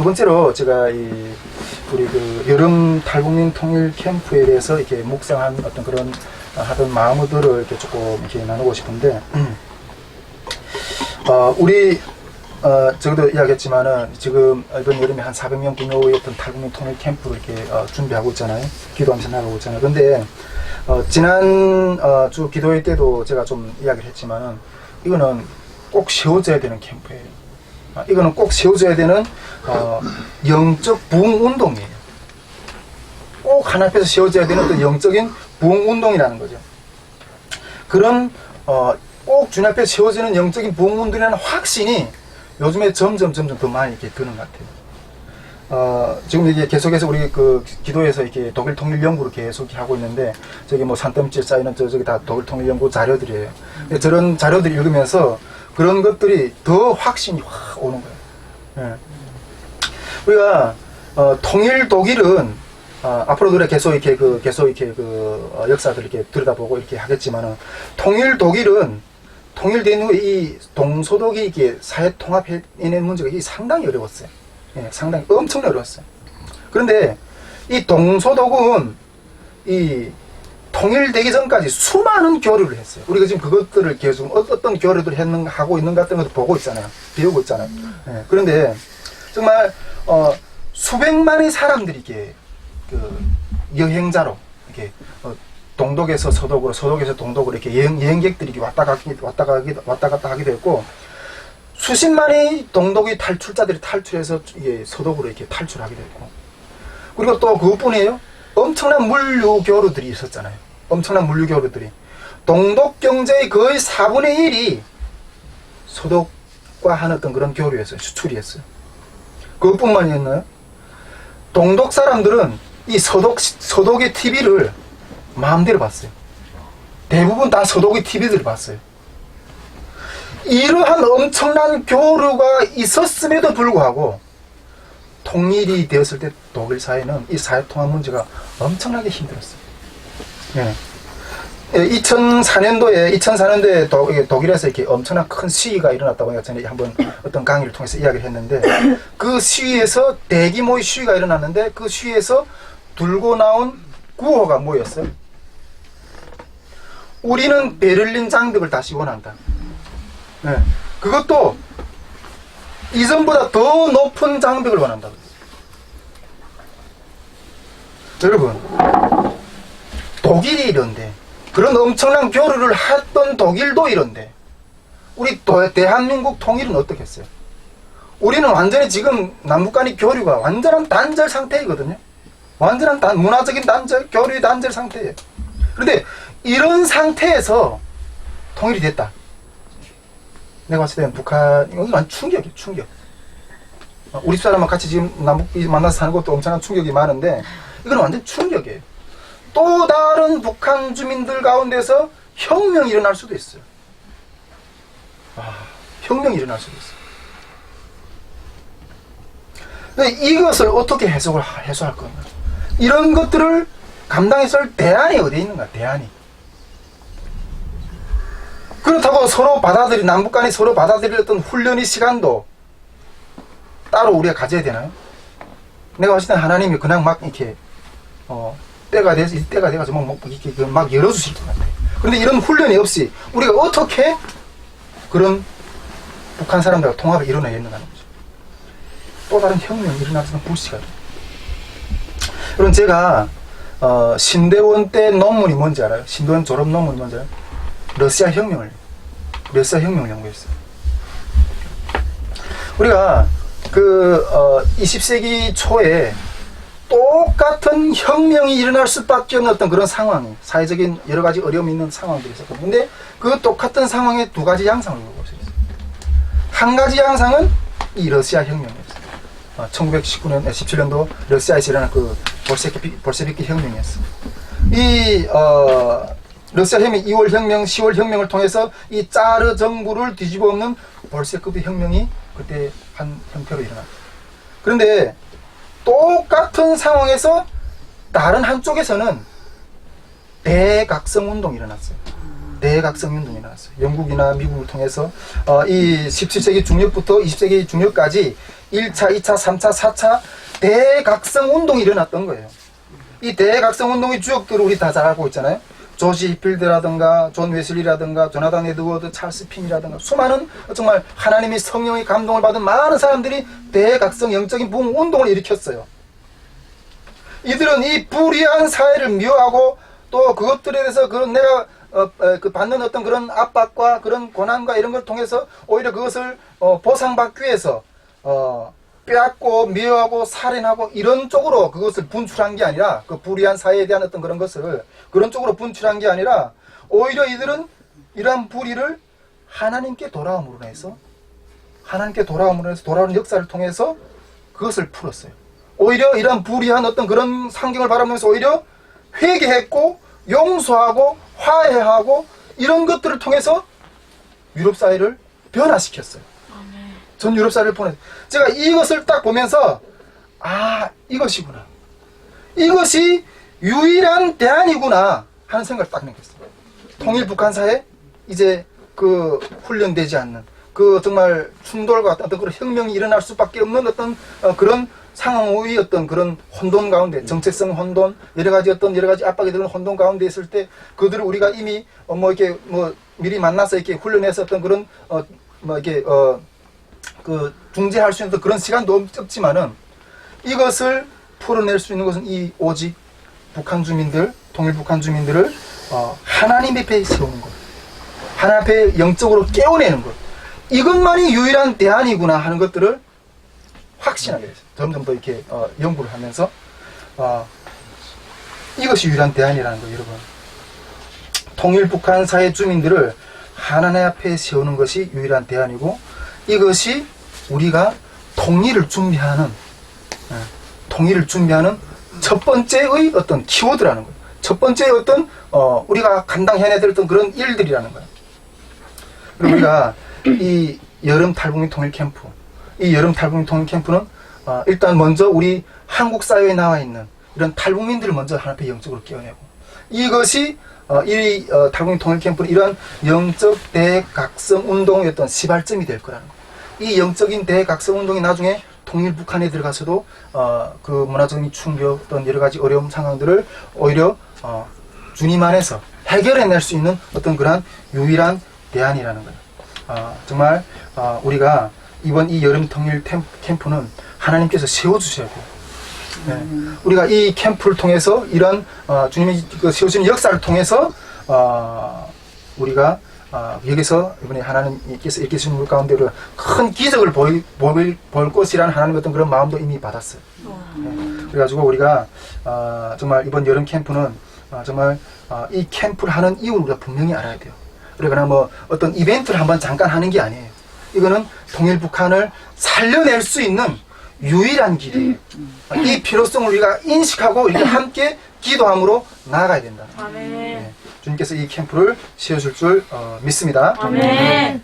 두 번째로 제가 우리 그 여름 탈북민 통일 캠프에 대해서 이렇게 묵상한 어떤 그런 하던 마음들을 이렇게 조금 이렇게 나누고 싶은데, 우리 저도 이야기했지만은 지금 이번 여름에 한 400명 규모의 어떤 탈북민 통일 캠프를 이렇게 준비하고 있잖아요. 기도하면서 나가고 있잖아요. 그런데 지난 주 기도회 때도 제가 좀 이야기를 했지만은 이거는 꼭 세워져야 되는 캠프예요. 이거는 꼭 세워져야 되는 영적 부흥운동이에요. 꼭 하나 앞에서 세워져야 되는 어떤 영적인 부흥운동이라는 거죠. 그런 꼭 주님 앞에 세워지는 영적인 부흥운동이라는 확신이 요즘에 점점 더 많이 이렇게 드는 것 같아요. 지금 이게 계속해서 우리 그 기도에서 이렇게 독일 통일 연구를 계속 하고 있는데, 저기 뭐 산더미째 쌓이는 저기 다 독일 통일 연구 자료들이에요. 근데 저런 자료들 읽으면서 그런 것들이 더 확신이 확 오는 거예요. 예. 우리가 통일 독일은 앞으로도 계속 이렇게 역사들 이렇게 들여다보고 이렇게 하겠지만은, 통일 독일은 통일된 후에 이 동소독이 이게 사회 통합해낸 문제가 상당히 어려웠어요. 예, 상당히 엄청나게 어려웠어요. 그런데 이 동소독은 이 통일되기 전까지 수많은 교류를 했어요. 우리가 지금 그것들을 계속 어떤 교류를 하고 있는 것 같은 것도 보고 있잖아요. 배우고 있잖아요. 예, 그런데 정말 수백만의 사람들이 이게 그 여행자로 이렇게 동독에서 서독으로, 서독에서 동독으로 이렇게 여행객들이 왔다 갔다 하게 됐고, 수십만의 동독의 탈출자들이 탈출해서 이게 서독으로 이렇게 탈출하게 됐고, 그리고 또 그것뿐이에요. 엄청난 물류 교류들이 있었잖아요. 엄청난 물류 교류들이. 동독 경제의 거의 4분의 1이 서독과 하는 어떤 그런 교류였어요. 수출이었어요. 그것뿐만이었나요? 동독 사람들은 이 서독의 TV를 마음대로 봤어요. 대부분 다 서독의 TV들을 봤어요. 이러한 엄청난 교류가 있었음에도 불구하고 통일이 되었을 때 독일 사회는 이 사회통합 문제가 엄청나게 힘들었어요. 예. 2004년도에 독일에서 이렇게 엄청난 큰 시위가 일어났다고 제가 전에 한번 어떤 강의를 통해서 이야기를 했는데, 그 시위에서 대규모의 시위가 일어났는데, 그 시위에서 들고 나온 구호가 뭐였어요? 우리는 베를린 장벽을 다시 원한다. 네. 그것도 이전보다 더 높은 장벽을 원한다. 여러분, 독일이 이런데, 그런 엄청난 교류를 했던 독일도 이런데, 우리 대한민국 통일은 어떻게 했어요? 우리는 완전히 지금 남북 간의 교류가 완전한 단절 상태이거든요. 완전한 문화적인 단절, 교류의 단절 상태예요. 그런데 이런 상태에서 통일이 됐다. 내가 봤을 때는 북한, 이건 완전 충격이에요, 충격. 우리 사람과 같이 지금 남북이 만나서 사는 것도 엄청난 충격이 많은데, 이건 완전 충격이에요. 또 다른 북한 주민들 가운데서 혁명이 일어날 수도 있어요. 혁명이 일어날 수도 있어요. 이것을 어떻게 해소할 건가? 이런 것들을 감당했을 대안이 어디에 있는가? 대안이. 그렇다고 서로 남북 간에 서로 받아들일 어떤 훈련의 시간도 따로 우리가 가져야 되나요? 내가 봤을 때는 하나님이 그냥 막 이렇게 때가 돼가지고 이렇게 막 열어주실 것 같아요. 그런데 이런 훈련이 없이 우리가 어떻게 그런 북한 사람들과 통합을 이뤄내겠는가 하는 거죠. 또 다른 혁명이 일어날 수 있는 불씨가. 그럼 제가 신대원 때 논문이 뭔지 알아요? 신대원 졸업 논문이 뭔지 알아요? 러시아 혁명을 연구했어요. 우리가 20세기 초에 똑같은 혁명이 일어날 수밖에 없는 어떤 그런 상황, 사회적인 여러 가지 어려움이 있는 상황들이 있었거든요. 근데 그 똑같은 상황에 두 가지 양상을 볼 수 있어요. 한 가지 양상은 이 러시아 혁명이었어요. 1919년, 17년도 러시아에서 일어난 그 볼셰비키 혁명이었어요. 이 러시아 혁명, 2월 혁명, 10월 혁명을 통해서 이 짜르 정부를 뒤집어 엎는 볼셰비키 혁명이 그때 한 형태로 일어났어요. 그런데 똑같은 상황에서 다른 한쪽에서는 대각성 운동이 일어났어요. 대각성 운동이 나왔어요. 영국이나 미국을 통해서 이 17세기 중엽부터 20세기 중엽까지 1차, 2차, 3차, 4차 대각성 운동이 일어났던 거예요. 이 대각성 운동의 주역들을 우리 다 잘 알고 있잖아요. 조지 히필드라든가 존 웨슬리라든가 조나단 에드워드, 찰스 핀이라든가 수많은 정말 하나님의 성령의 감동을 받은 많은 사람들이 대각성 영적인 부흥 운동을 일으켰어요. 이들은 이 불의한 사회를 미워하고 또 그것들에 대해서 그런 내가 그 받는 어떤 그런 압박과 그런 고난과 이런 걸 통해서 오히려 그것을 보상받기 위해서 빼앗고 미워하고 살인하고 이런 쪽으로 그것을 분출한 게 아니라 그 불의한 사회에 대한 어떤 그런 것을 그런 쪽으로 분출한 게 아니라 오히려 이들은 이러한 불의를 하나님께 돌아옴으로 해서 돌아오는 역사를 통해서 그것을 풀었어요. 오히려 이러한 불의한 어떤 그런 상경을 바라보면서 오히려 회개했고 용서하고 화해하고 이런 것들을 통해서 유럽 사회를 변화시켰어요. 전 유럽 사회를 보냈어요. 제가 이것을 딱 보면서 이것이구나. 이것이 유일한 대안이구나 하는 생각을 딱 느꼈어요. 통일 북한 사회 이제 그 훈련되지 않는 그 정말 충돌과 어떤 그런 혁명이 일어날 수밖에 없는 어떤 그런 상황의 어떤 그런 혼돈 가운데 정체성 혼돈 여러 가지 압박이 드는 혼돈 가운데 있을 때 그들을 우리가 이미 이렇게 미리 만나서 이렇게 훈련해서 어떤 그런 그 중재할 수 있는 그런 시간도 없지만은 이것을 풀어낼 수 있는 것은 이 오직 북한 주민들 통일 북한 주민들을 하나님 앞에 세우는 것, 하나님 앞에 영적으로 깨워내는 것, 이것만이 유일한 대안이구나 하는 것들을 확신하게 됐어요. 점점 더 이렇게 연구를 하면서 이것이 유일한 대안이라는 거예요, 여러분. 통일 북한 사회 주민들을 하나님 앞에 세우는 것이 유일한 대안이고 이것이 우리가 통일을 준비하는 첫 번째의 어떤 키워드라는 거예요. 첫 번째의 어떤 우리가 감당해야 될 어떤 그런 일들이라는 거예요. 그리고 우리가 이 여름 탈북민 통일 캠프, 이 여름 탈북민 통일 캠프는 일단 먼저 우리 한국 사회에 나와 있는 이런 탈북민들을 먼저 하나님께 영적으로 깨어내고 이것이 이 탈북민 통일 캠프는 이러한 영적 대각성 운동의 어떤 시발점이 될 거라는 거예요. 이 영적인 대각성 운동이 나중에 통일 북한에 들어가서도 그 문화적인 충격 또는 여러 가지 어려운 상황들을 오히려 주님 안에서 해결해낼 수 있는 어떤 그러한 유일한 대안이라는 거예요. 정말 우리가 이번 이 여름 통일 캠프는 하나님께서 세워주셔야 돼요. 네. 우리가 이 캠프를 통해서 이런 주님이 세우신 역사를 통해서 우리가 여기서 이번에 하나님께서 이렇게 주신 것 가운데 큰 기적을 볼 것이라는 하나님의 어떤 그런 마음도 이미 받았어요. 네. 그래가지고 우리가 정말 이번 여름 캠프는 정말 이 캠프를 하는 이유를 우리가 분명히 알아야 돼요. 그러거나 어떤 이벤트를 한번 잠깐 하는 게 아니에요. 이거는 통일 북한을 살려낼 수 있는 유일한 길이에요. 이 필요성을 우리가 인식하고 이렇게 함께 기도함으로 나아가야 된다. 아멘. 네. 주님께서 이 캠프를 세워줄 줄 믿습니다. 아멘.